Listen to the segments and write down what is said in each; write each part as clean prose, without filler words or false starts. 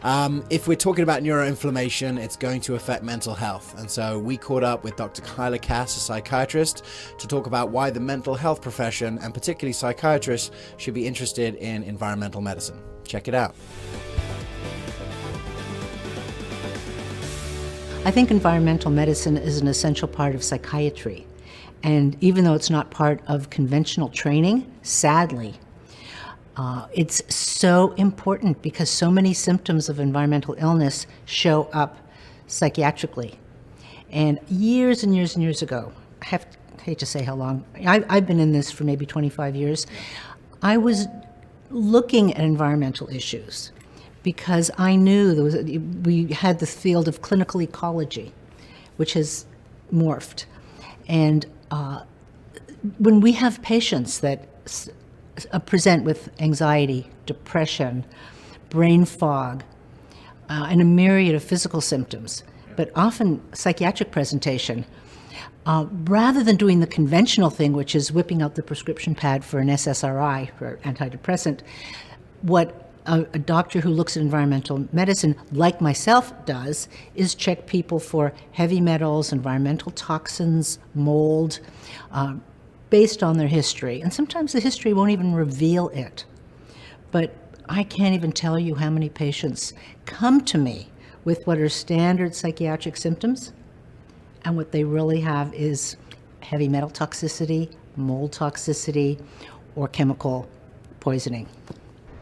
If we're talking about neuroinflammation, it's going to affect mental health. And so we caught up with Dr. Hyla, a psychiatrist, to talk about why the mental health profession, and particularly psychiatrists, should be interested in environmental medicine. Check it out. I think environmental medicine is an essential part of psychiatry. And even though it's not part of conventional training, sadly, it's so important because so many symptoms of environmental illness show up psychiatrically. And years and years and years ago, I hate to say how long, I've been in this for maybe 25 years, I was looking at environmental issues because I knew we had the field of clinical ecology, which has morphed. And when we have patients that present with anxiety, depression, brain fog, and a myriad of physical symptoms, but often psychiatric presentation, rather than doing the conventional thing, which is whipping out the prescription pad for an SSRI, for antidepressant, what a doctor who looks at environmental medicine, like myself, does is check people for heavy metals, environmental toxins, mold, based on their history. And sometimes the history won't even reveal it. But I can't even tell you how many patients come to me with what are standard psychiatric symptoms, and what they really have is heavy metal toxicity, mold toxicity, or chemical poisoning.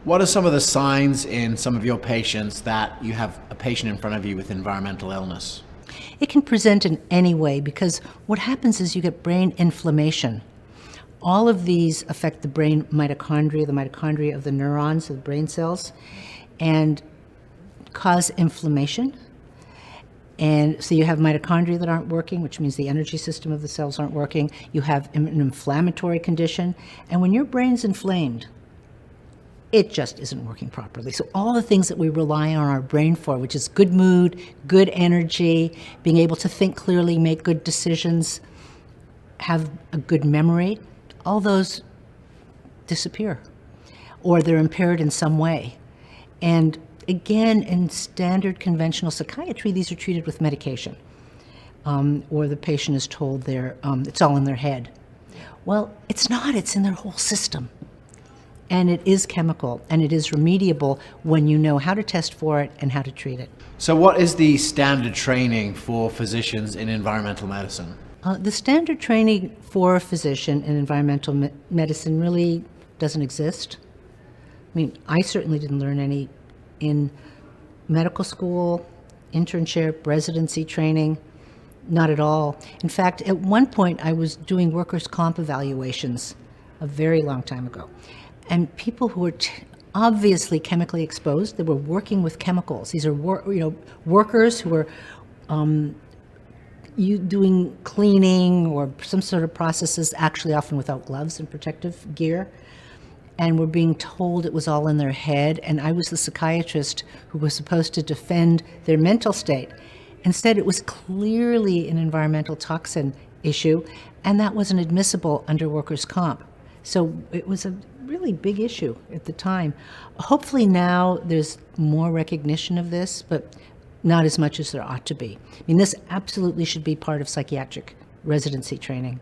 What are some of the signs in some of your patients that you have a patient in front of you with environmental illness? It can present in any way because what happens is you get brain inflammation. All of these affect the brain mitochondria, the mitochondria of the neurons, of the brain cells, and cause inflammation. And so you have mitochondria that aren't working, which means the energy system of the cells aren't working. You have an inflammatory condition. And when your brain's inflamed, it just isn't working properly. So all the things that we rely on our brain for, which is good mood, good energy, being able to think clearly, make good decisions, have a good memory, all those disappear, or they're impaired in some way. And again, in standard conventional psychiatry, these are treated with medication, or the patient is told it's all in their head. Well, it's not, it's in their whole system. And it is chemical, and it is remediable when you know how to test for it and how to treat it. So what is the standard training for physicians in environmental medicine? The standard training for a physician in environmental medicine really doesn't exist. I mean, I certainly didn't learn any in medical school, internship, residency training, not at all. In fact, at one point I was doing workers' comp evaluations a very long time ago. And people who were obviously chemically exposed, they were working with chemicals. These are workers who were doing cleaning or some sort of processes, actually often without gloves and protective gear, and were being told it was all in their head. And I was the psychiatrist who was supposed to defend their mental state. Instead, it was clearly an environmental toxin issue, and that wasn't admissible under workers' comp. So it was a really big issue at the time. Hopefully now there's more recognition of this, but not as much as there ought to be. I mean, this absolutely should be part of psychiatric residency training.